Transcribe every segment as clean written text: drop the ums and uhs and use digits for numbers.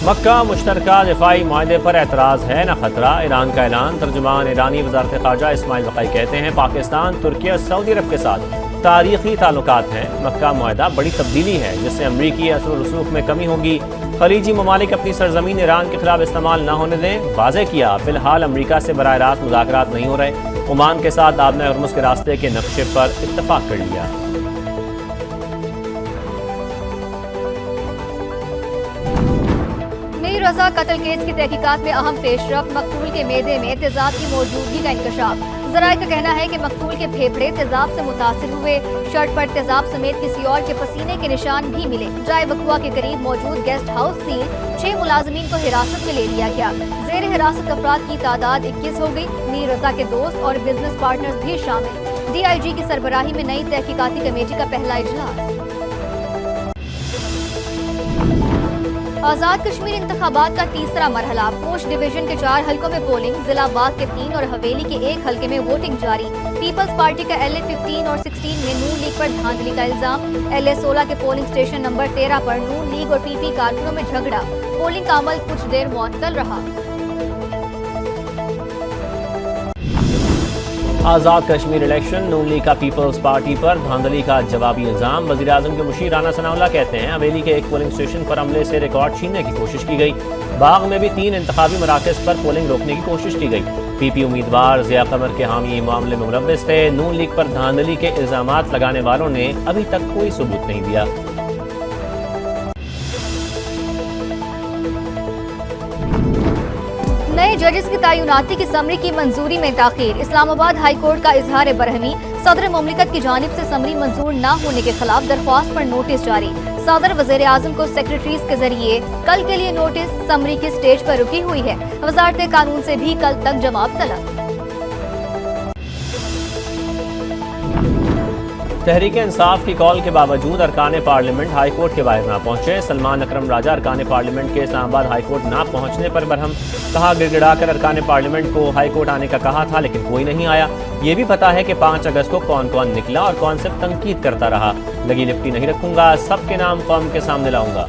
مکہ مشترکہ دفاعی معاہدے پر اعتراض ہے نہ خطرہ، ایران کا اعلان۔ ترجمان ایرانی وزارت خارجہ اسماعیل بقائی کہتے ہیں پاکستان ترکی اور سعودی عرب کے ساتھ تاریخی تعلقات ہیں۔ مکہ معاہدہ بڑی تبدیلی ہے جس سے امریکی اثر و رسوخ میں کمی ہوگی۔ خلیجی ممالک اپنی سرزمین ایران کے خلاف استعمال نہ ہونے دیں، واضح کیا فی الحال امریکہ سے براہ راست مذاکرات نہیں ہو رہے۔ عمان کے ساتھ آبنہ ہرمز کے راستے کے نقشے پر اتفاق کر لیا۔ میر رضا قتل کیس کی تحقیقات میں اہم پیش رفت، مقتول کے معدے میں تیزاب کی موجودگی کا انکشاف۔ ذرائع کا کہنا ہے کہ مقتول کے پھیپھڑے تیزاب سے متاثر ہوئے، شرٹ پر تیزاب سمیت کسی اور کے پسینے کے نشان بھی ملے۔ جائے وقوع کے قریب موجود گیسٹ ہاؤس سیل 6 ملازمین کو حراست میں لے لیا گیا۔ زیر حراست افراد کی تعداد 21 ہو گئی۔ میر رضا کے دوست اور بزنس پارٹنرز بھی شامل۔ ڈی آئی جی کی سربراہی میں نئی تحقیقاتی کمیٹی کا پہلا اجلاس۔ آزاد کشمیر انتخابات کا تیسرا مرحلہ، پونچھ ڈویژن کے 4 حلقوں میں پولنگ، ضلع باغ کے 3 اور حویلی کے 1 حلقے میں ووٹنگ جاری۔ پیپلز پارٹی کا LA 15 اور 16 میں نون لیگ پر دھاندلی کا الزام۔ LA 16 کے پولنگ اسٹیشن نمبر 13 پر نون لیگ اور PP کارکنوں میں جھگڑا، پولنگ کا عمل کچھ دیر معطل رہا۔ آزاد کشمیر الیکشن، نون لیگ کا پیپلز پارٹی پر دھاندلی کا جوابی الزام۔ وزیراعظم کے مشیر رانا ثناء اللہ کہتے ہیں حویلی کے 1 پولنگ اسٹیشن پر عملے سے ریکارڈ چھیننے کی کوشش کی گئی۔ باغ میں بھی 3 انتخابی مراکز پر پولنگ روکنے کی کوشش کی گئی۔ PP امیدوار ضیاء قمر کے حامی معاملے میں ملوث تھے۔ نون لیگ پر دھاندلی کے الزامات لگانے والوں نے ابھی تک کوئی ثبوت نہیں دیا۔ نئے ججز کی تعیناتی کی سمری کی منظوری میں تاخیر۔ اسلام آباد ہائی کورٹ کا اظہار برہمی، صدر مملکت کی جانب سے سمری منظور نہ ہونے کے خلاف درخواست پر نوٹس جاری۔ صدر وزیر اعظم کو سیکریٹریز کے ذریعے کل کے لیے نوٹس، سمری کی سٹیج پر رکی ہوئی ہے۔ وزارت قانون سے بھی کل تک جواب طلب۔ تحریک انصاف کی کال کے باوجود ارکان پارلیمنٹ ہائی کورٹ کے باہر نہ پہنچے۔ سلمان اکرم راجہ ارکان پارلیمنٹ کے اسلام آباد ہائی کورٹ نہ پہنچنے پر برہم، کہا گڑ گڑا کر ارکان پارلیمنٹ کو ہائی کورٹ آنے کا کہا تھا لیکن کوئی نہیں آیا۔ یہ بھی پتا ہے کہ 5 اگست کو کون کون نکلا اور کون صرف تنقید کرتا رہا۔ لگی لپٹی نہیں رکھوں گا، سب کے نام قوم کے سامنے لاؤں گا۔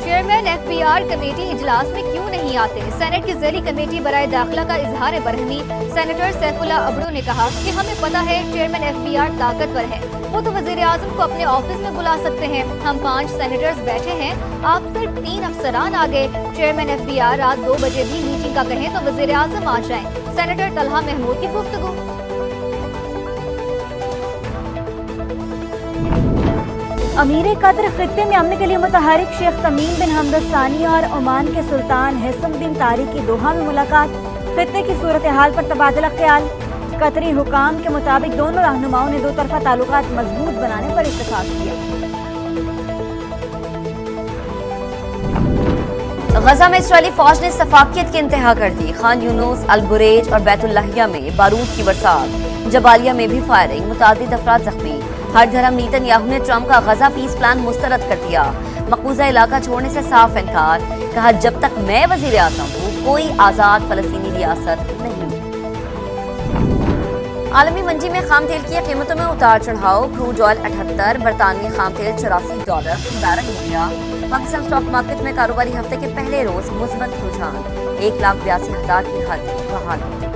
چیئرمین FBR کمیٹی اجلاس میں کیوں نہیں آتے؟ سینٹ کی ذیلی کمیٹی برائے داخلہ کا اظہار برہمی۔ سینیٹر سیف اللہ ابڑو نے کہا کہ ہمیں پتہ ہے چیئرمین FBR طاقتور ہے، وہ تو وزیر اعظم کو اپنے آفس میں بلا سکتے ہیں۔ ہم 5 سینیٹرز بیٹھے ہیں، آپ صرف 3 افسران آ گئے۔ چیئرمین FBR رات 2 بجے بھی میٹنگ کا کہیں تو وزیر اعظم آ جائیں۔ سینیٹر طلحہ محمود کی گفتگو۔ امیر قطر خطے میں امن کے لیے متحرک شیخ تمیم بن حمد الثانی اور عمان کے سلطان حسن بن طارق کی دوحہ میں ملاقات، خطے کی صورتحال پر تبادلہ خیال۔ قطری حکام کے مطابق دونوں رہنماؤں نے 2 طرفہ تعلقات مضبوط بنانے پر اتفاق کیا۔ غزہ میں اسرائیلی فوج نے سفاکیت کی انتہا کر دی۔ خان یونس، البریج اور بیت اللحیہ میں بارود کی برسات، جبالیہ میں بھی فائرنگ، متعدد افراد زخمی۔ ہر دھرم نیتن یاہو نے ٹرمپ کا غزہ پیس پلان مسترد کر دیا، مقبوضہ علاقہ چھوڑنے سے صاف انکار، کہا جب تک میں وزیر اعظم ہوں کوئی آزاد فلسطینی ریاست نہیں۔ عالمی منڈی میں خام تیل کی قیمتوں میں اتار چڑھاؤ، کروڈ آئل 78، برطانوی خام تیل $84 بیرل ہو گیا۔ پاکستان اسٹاک مارکیٹ میں کاروباری ہفتے کے پہلے روز مثبت رجحان، 1,82,000 کی حد بحال۔